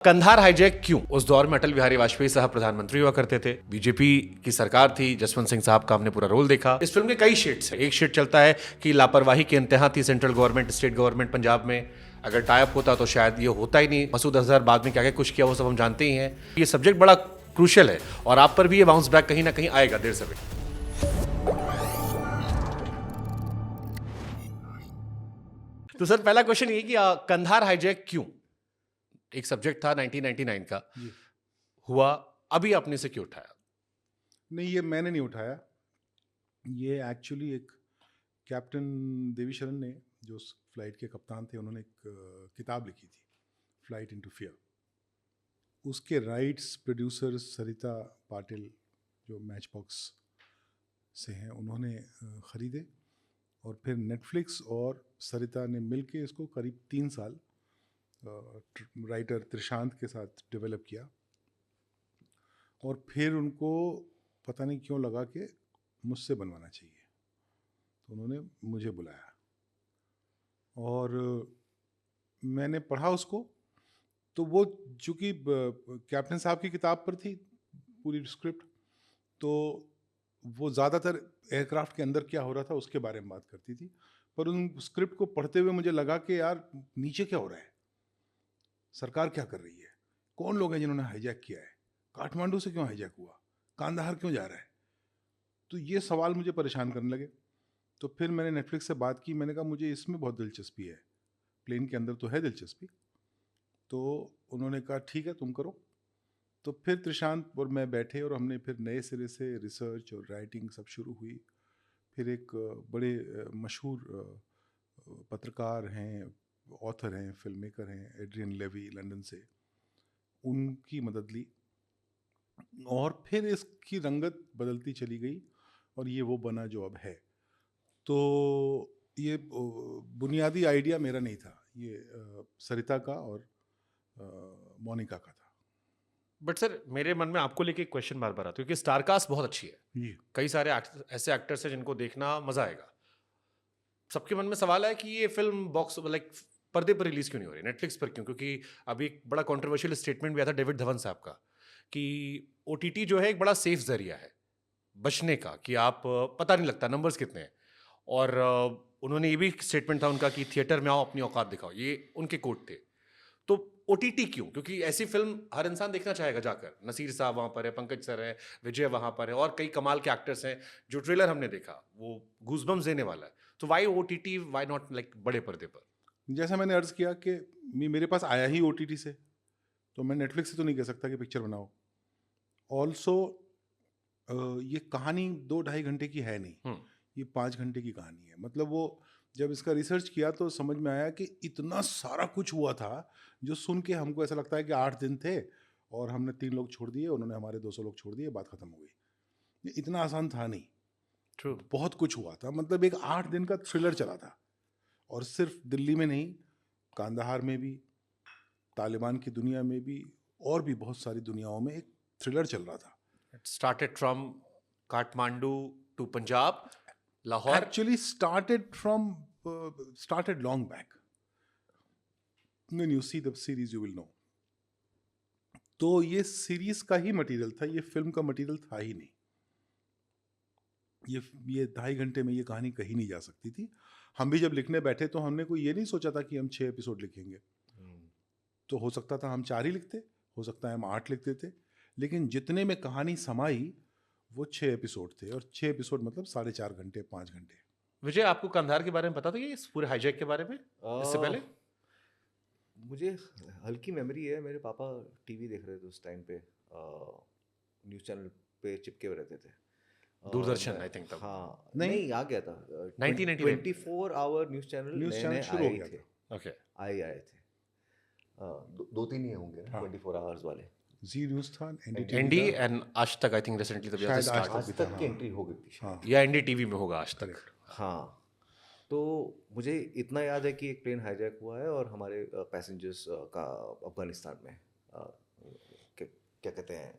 Kandahar hijack क्यों? उस दौर में अटल बिहारी वाजपेयी साहब प्रधानमंत्री हुआ करते थे, बीजेपी की सरकार थी, जसवंत सिंह साहब का हमने पूरा रोल देखा। इस फिल्म के कई शेड्स हैं। एक शेड चलता है कि लापरवाही की इंतहा थी central government, state government Punjab में। अगर टाइप होता तो शायद ये होता ही नहीं। मसूद अजहर बाद में क्या क्या कुछ किया वो सब हम जानते ही हैं। ये सब्जेक्ट बड़ा क्रूशियल है और आप पर भी ये बाउंस बैक कहीं ना कहीं आएगा देर से भी। तो सर पहला क्वेश्चन ये कि कंधार हाईजैक क्यों? एक सब्जेक्ट था 1999 का, हुआ, अभी आपने से क्यों उठाया? नहीं, ये मैंने नहीं उठाया। ये एक्चुअली एक कैप्टन देवीशरण ने, जो उस फ्लाइट के कप्तान थे, उन्होंने एक किताब लिखी थी, फ्लाइट इनटू फियर। उसके राइट्स प्रोड्यूसर सरिता पाटिल, जो मैच बॉक्स से हैं, उन्होंने ख़रीदे और फिर नेटफ्लिक्स और सरिता ने मिलके इसको करीब 3 साल राइटर त्रिशांत के साथ डेवलप किया और फिर उनको पता नहीं क्यों लगा कि मुझसे बनवाना चाहिए, तो उन्होंने मुझे बुलाया और मैंने पढ़ा उसको। तो वो चूँकि कैप्टन साहब की किताब पर थी पूरी स्क्रिप्ट, तो वो ज़्यादातर एयरक्राफ्ट के अंदर क्या हो रहा था उसके बारे में बात करती थी, पर उन स्क्रिप्ट को पढ़ते हुए मुझे लगा कि यार नीचे क्या हो रहा है, सरकार क्या कर रही है, कौन लोग हैं जिन्होंने हाईजैक किया है, काठमांडू से क्यों हाईजैक हुआ, कांधार क्यों जा रहा है। तो ये सवाल मुझे परेशान करने लगे। तो फिर मैंने नेटफ्लिक्स से बात की, मैंने कहा मुझे इसमें बहुत दिलचस्पी है, प्लेन के अंदर तो है दिलचस्पी। तो उन्होंने कहा ठीक है तुम करो। तो फिर त्रिशांत और मैं बैठे और हमने फिर नए सिरे से रिसर्च और राइटिंग सब शुरू हुई। फिर एक बड़े मशहूर पत्रकार हैं, ऑथर हैं, फिल्म मेकर हैं, एड्रियन लेवी लंदन से, उनकी मदद ली और फिर इसकी रंगत बदलती चली गई और ये वो बना जो अब है। तो ये बुनियादी आइडिया मेरा नहीं था, ये सरिता का और मोनिका का था। बट सर मेरे मन में आपको लेके एक क्वेश्चन बार बार आता है क्योंकि स्टारकास्ट बहुत अच्छी है, जी। कई सारे ऐसे एक्टर्स हैं जिनको देखना मजा आएगा। सबके मन में सवाल है कि ये फिल्म बॉक्स लाइक पर्दे पर रिलीज क्यों नहीं हो रही, नेटफ्लिक्स पर क्यों? क्योंकि अभी एक बड़ा कंट्रोवर्शियल स्टेटमेंट भी आया था डेविड धवन साहब का कि ओटीटी जो है एक बड़ा सेफ जरिया है बचने का, कि आप पता नहीं लगता नंबर्स कितने हैं। और उन्होंने ये भी स्टेटमेंट था उनका कि थिएटर में आओ अपनी औकात दिखाओ, ये उनके कोट थे। तो ओटीटी क्यों? क्योंकि ऐसी फिल्म हर इंसान देखना चाहेगा जाकर। नसीर साहब वहां पर है, पंकज सर है, विजय वहां पर है और कई कमाल के एक्टर्स हैं। जो ट्रेलर हमने देखा वो गूजबम्स देने वाला है। तो why OTT, why not like बड़े पर्दे पर? जैसा मैंने अर्ज किया कि मेरे पास आया ही ओटीटी से, तो मैं नेटफ्लिक्स से तो नहीं कह सकता कि पिक्चर बनाओ। ऑल्सो ये कहानी 2-2.5 घंटे की है नहीं, ये 5 घंटे की कहानी है। मतलब वो जब इसका रिसर्च किया तो समझ में आया कि इतना सारा कुछ हुआ था जो सुन के हमको ऐसा लगता है कि 8 दिन थे और हमने 3 लोग छोड़ दिए, उन्होंने हमारे 200 लोग छोड़ दिए, बात खत्म हो गई। ये इतना आसान था नहीं। ट्रू। बहुत कुछ हुआ था, मतलब एक 8 दिन का थ्रिलर चला था। और सिर्फ दिल्ली में नहीं, कांदाहार में भी, तालिबान की दुनिया में भी, और भी बहुत सारी दुनियाओं में एक थ्रिलर चल रहा था। It started from Kathmandu to Punjab, Lahore. Actually started long back. When you see the series you will know. तो ये सीरीज का ही मटेरियल था, ये फिल्म का मटेरियल था ही नहीं। ये 2.5 घंटे में ये कहानी कहीं नहीं जा सकती थी। हम भी जब लिखने बैठे तो हमने कोई ये नहीं सोचा था कि हम 6 एपिसोड लिखेंगे। तो हो सकता था हम 4 ही लिखते, हो सकता है हम 8 लिख देते, लेकिन जितने में कहानी समाई वो 6 एपिसोड थे, और 6 एपिसोड मतलब 4.5 घंटे, 5 घंटे। विजय, आपको कंधार के बारे में पता था ये, इस पूरे हाईजैक के बारे में इससे पहले? मुझे हल्की मेमोरी है, मेरे पापा टीवी देख रहे थे उस टाइम पे, न्यूज़ चैनल पे चिपके हुए रहते थे। दूरदर्शन आई थिंक तब। हाँ, नहीं। नहीं आ गया था 1999 24 आवर न्यूज़ चैनल नए शुरू हो गया थे, था। ओके। आए थे। 2-3 ही होंगे ना, हाँ। 24 आवर्स वाले। जी न्यूज़ था, एनडी एनडीटीवी था, एंड आज तक आई थिंक रिसेंटली तभी शायद स्टार्ट, आज तक की एंट्री हो गई थी शायद। हाँ। या एनडीटीवी में होगा आज तक। हाँ, तो मुझे इतना याद है कि एक प्लेन हाईजैक हुआ है और हमारे पैसेंजर्स का अफगानिस्तान में क्या कहते हैं,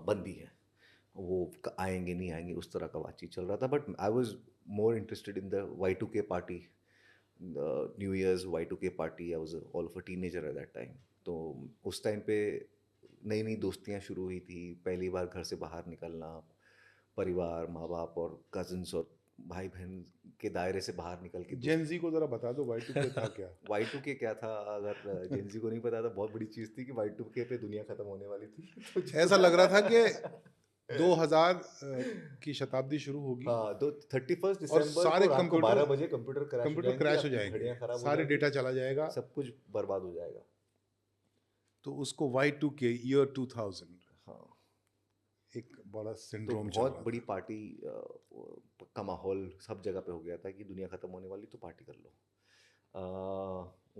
बंदी है, वो आएंगे नहीं आएंगे उस तरह का बातचीत चल रहा था। But I was more interested in the Y2K party, new years Y2K party. I was all of a teenager at that time. तो उस टाइम पे नई नई दोस्तियां शुरू हुई थी, पहली बार घर से बाहर निकलना, परिवार, माँ बाप और कजिन्स और भाई बहन के दायरे से बाहर निकल के जेन जी को जरा बता दो Y2K था क्या? Y2K क्या था? अगर जेनजी को नहीं पता था, बहुत बड़ी चीज़ थी कि Y2K पे दुनिया खत्म होने वाली थी। तो ऐसा लग रहा था कि 2000 की शताब्दी शुरू होगी हाँ, तो 31 और दिसंबर सारे को रात को 12 कंप्यूटर बजे कंप्यूटर क्रैश हो आपकी जाएंगे, घड़ियां खराब हो सारे जाएंगी, डेटा चला जाएगा, सब कुछ बर्बाद हो जाएगा। तो उसको Y2K ईयर 2000 हाँ, एक बड़ा तो सिंड्रोम चल बहुत रहा बड़ी था। पार्टी का माहौल सब जगह पे हो गया था कि दुनिया खत्म होने वाली तो पार्टी कर लो।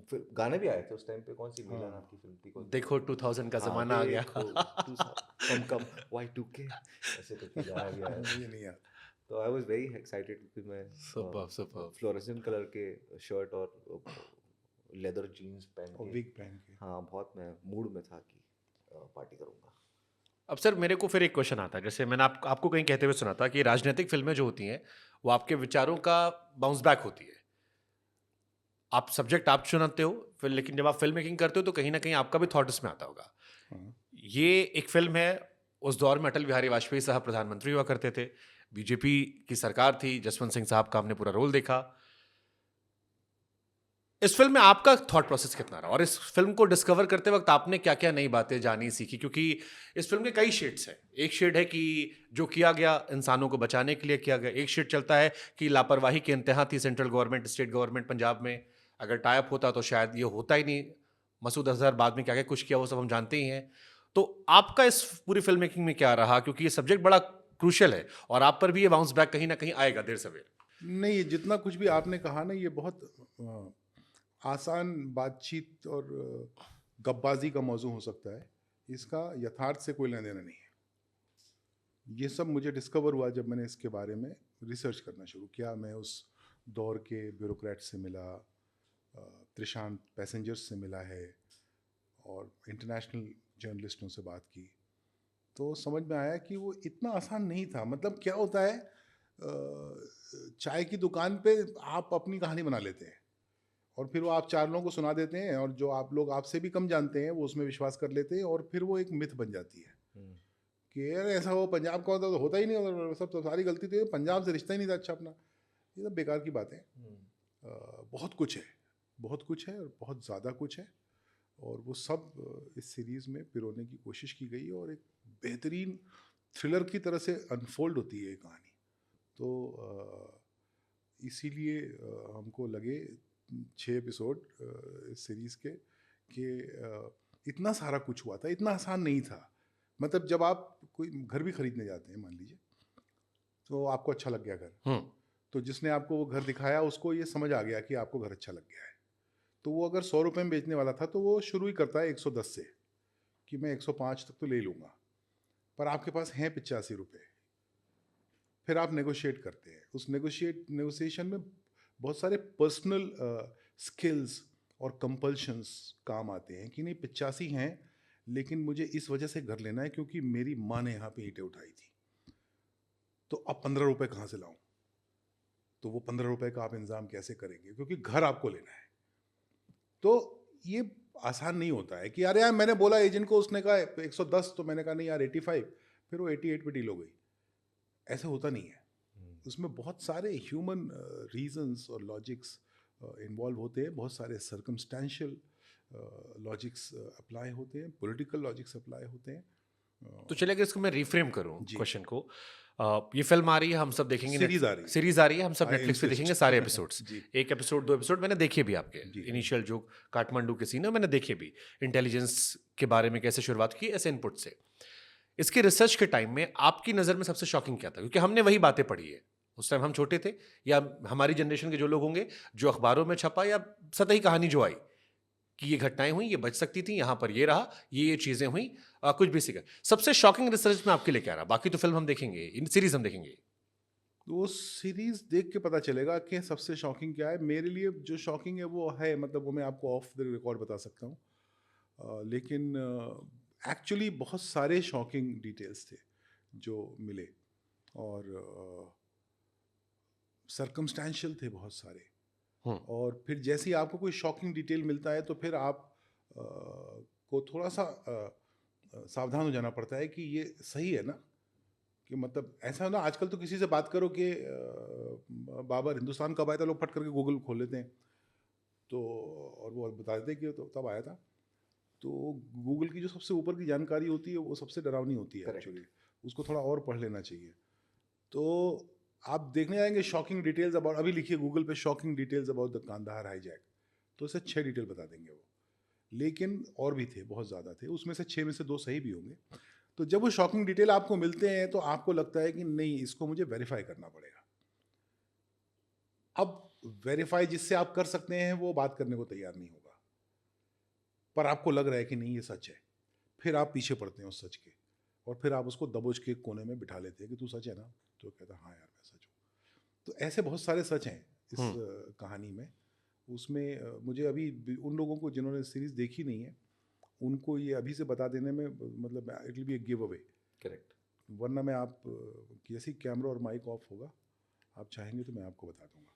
फिर गाने भी आए थे उस टाइम पे, कौन सी मीला हाँ। नाम की फिल्म थी, कौन देखो 2000 का हाँ, जमाना आ गया। देखो तू कम कम Y2K ऐसे करके गाना भी आया था। मुझे नहीं याद। तो आई वाज वेरी एक्साइटेड क्योंकि मैं सुपर सुपर। फ्लोरेसेंट कलर के शर्ट और लेदर जीन्स पहन और के, विग पहन के। हाँ, बहुत मैं मूड में था कि पार्टी करूंगा। अब सर मेरे को फिर एक क्वेश्चन आता है, जैसे मैंने आपको कहीं कहते हुए सुना था कि राजनीतिक फिल्में जो होती हैं वो आपके विचारों का बाउंस बैक होती है। आप सब्जेक्ट आप चुनते हो फिर, लेकिन जब आप फिल्म मेकिंग करते हो तो कहीं ना कहीं आपका भी थॉट इसमें आता होगा। हाँ। ये एक फिल्म है, उस दौर में अटल बिहारी वाजपेयी साहब प्रधानमंत्री हुआ करते थे, बीजेपी की सरकार थी, जसवंत सिंह साहब का हमने पूरा रोल देखा। इस फिल्म में आपका थॉट प्रोसेस कितना रहा और इस फिल्म को डिस्कवर करते वक्त आपने क्या क्या नई बातें जानी सीखी? क्योंकि इस फिल्म के कई शेड्स हैं। एक शेड है कि जो किया गया इंसानों को बचाने के लिए किया गया, एक शेड चलता है कि लापरवाही की इंतहा थी central government, state government Punjab में, अगर टाइप होता तो शायद ये होता ही नहीं। मसूद अजहर बाद में क्या क्या कुछ किया वो सब हम जानते ही हैं। तो आपका इस पूरी फिल्म मेकिंग में क्या रहा, क्योंकि ये सब्जेक्ट बड़ा क्रूशियल है और आप पर भी ये बाउंस बैक कहीं ना कहीं आएगा देर सवेर। नहीं, ये जितना कुछ भी आपने कहा ना, ये बहुत आसान बातचीत और गप्पाजी का मौजू हो सकता है, इसका यथार्थ से कोई लेना देना नहीं है। ये सब मुझे डिस्कवर हुआ जब मैंने इसके बारे में रिसर्च करना शुरू किया। मैं उस दौर के ब्यूरोक्रेट से मिला, त्रिशांत पैसेंजर्स से मिला है और इंटरनेशनल जर्नलिस्टों से बात की, तो समझ में आया कि वो इतना आसान नहीं था। मतलब क्या होता है, चाय की दुकान पे आप अपनी कहानी बना लेते हैं और फिर वो आप 4 लोगों को सुना देते हैं और जो आप लोग आपसे भी कम जानते हैं वो उसमें विश्वास कर लेते हैं और फिर वो एक मिथ बन जाती है कि यार ऐसा वो पंजाब का होता तो होता ही नहीं होता, सब तो सारी गलती थी, पंजाब से रिश्ता ही नहीं था अच्छा अपना। ये सब बेकार की बातें। बहुत कुछ है, बहुत कुछ है और बहुत ज़्यादा कुछ है, और वो सब इस सीरीज़ में पिरोने की कोशिश की गई और एक बेहतरीन थ्रिलर की तरह से अनफोल्ड होती है ये कहानी। तो इसीलिए हमको लगे 6 एपिसोड इस सीरीज़ के कि इतना सारा कुछ हुआ था, इतना आसान नहीं था। मतलब जब आप कोई घर भी खरीदने जाते हैं मान लीजिए, तो आपको अच्छा लग गया घर, तो जिसने आपको वो घर दिखाया उसको ये समझ आ गया कि आपको घर अच्छा लग गया है, तो वो अगर 100 रुपये में बेचने वाला था तो वो शुरू ही करता है 110 से कि मैं 105 तक तो ले लूँगा, पर आपके पास हैं 85 रुपये। फिर आप नेगोशिएट करते हैं। उस नेगोशिएशन में बहुत सारे पर्सनल स्किल्स और कंपल्शंस काम आते हैं कि नहीं 85 हैं लेकिन मुझे इस वजह से घर लेना है क्योंकि मेरी माँ ने यहाँ पे ईंटें उठाई थी, तो अब 15 रुपये कहाँ से लाऊं? तो वो 15 रुपये का आप इंतजाम कैसे करेंगे, क्योंकि घर आपको लेना है। तो ये आसान नहीं होता है कि यार मैंने बोला एजेंट को, उसने कहा 110, तो मैंने कहा नहीं यार 85, फिर वो 88 पे डील हो गई। ऐसा होता नहीं है। उसमें बहुत सारे ह्यूमन रीजंस और लॉजिक्स इन्वॉल्व होते हैं, बहुत सारे सर्कमस्टेंशियल लॉजिक्स अप्लाई होते हैं, पॉलिटिकल लॉजिक्स अप्लाई होते हैं। तो चलिए अगर इसको मैं रिफ्रेम करूं जी। क्वेश्चन को, ये फिल्म आ रही है, हम सब देखेंगे, सीरीज आ रही है, सीरीज आ रही है, हम सब I नेटफ्लिक्स पे insist। देखेंगे सारे एपिसोड्स। जी। 1 एपिसोड 2 एपिसोड मैंने देखे भी, आपके जी। इनिशियल जो काठमांडू के सीन है मैंने देखे भी, इंटेलिजेंस के बारे में कैसे शुरुआत की, ऐसे इनपुट से। इसके रिसर्च के टाइम में आपकी नज़र में सबसे शॉकिंग क्या था? क्योंकि हमने वही बातें पढ़ी है, उस टाइम हम छोटे थे, या हमारी जनरेशन के जो लोग होंगे, जो अखबारों में छपा या सतही कहानी जो आई कि ये घटनाएं हुई, ये बच सकती थी, यहाँ पर ये रहा, ये चीज़ें हुई, कुछ भी सीखा। सबसे शॉकिंग रिसर्च में आपके लिए क्या रहा? बाकी तो फिल्म हम देखेंगे, इन सीरीज हम देखेंगे। तो वो सीरीज देख के पता चलेगा कि सबसे शॉकिंग क्या है। मेरे लिए जो शॉकिंग है वो है, मतलब वो मैं आपको ऑफ द रिकॉर्ड बता सकता हूँ, लेकिन एक्चुअली बहुत सारे शॉकिंग डिटेल्स थे जो मिले और सर्कमस्टेंशियल थे बहुत सारे। और फिर जैसे ही आपको कोई शॉकिंग डिटेल मिलता है तो फिर आप को थोड़ा सा सावधान हो जाना पड़ता है कि ये सही है ना, कि मतलब ऐसा ना आजकल तो किसी से बात करो कि बाबर हिंदुस्तान कब आया था, लोग फट करके गूगल खोल लेते हैं तो, और वो बता देते हैं कि तो तब आया था। तो गूगल की जो सबसे ऊपर की जानकारी होती है वो सबसे डरावनी होती है Correct. एक्चुअली, उसको थोड़ा और पढ़ लेना चाहिए। तो आप देखने जाएंगे शॉकिंग डिटेल्स अबाउट, अभी लिखिए गूगल पे shocking details about the Kandahar hijack, तो इसे 6 डिटेल बता देंगे वो, लेकिन और भी थे, बहुत ज़्यादा थे, उसमें से 6 में से 2 सही भी होंगे। तो जब वो शॉकिंग डिटेल आपको मिलते हैं तो आपको लगता है कि नहीं, इसको मुझे वेरीफाई करना पड़ेगा। अब वेरीफाई जिससे आप कर सकते हैं वो बात करने को तैयार नहीं होगा, पर आपको लग रहा है कि नहीं ये सच है, फिर आप पीछे पड़ते हैं उस सच के, और फिर आप उसको दबोच के कोने में बिठा लेते हैं कि तू सच है ना, तो कहता हाँ यार मैं सच हूँ। तो ऐसे बहुत सारे सच हैं इस कहानी में। उसमें मुझे अभी उन लोगों को जिन्होंने सीरीज देखी नहीं है उनको ये अभी से बता देने में मतलब it will be A give away. Correct. वरना मैं आप जैसे ही कैमरा और माइक ऑफ होगा आप चाहेंगे तो मैं आपको बता दूंगा।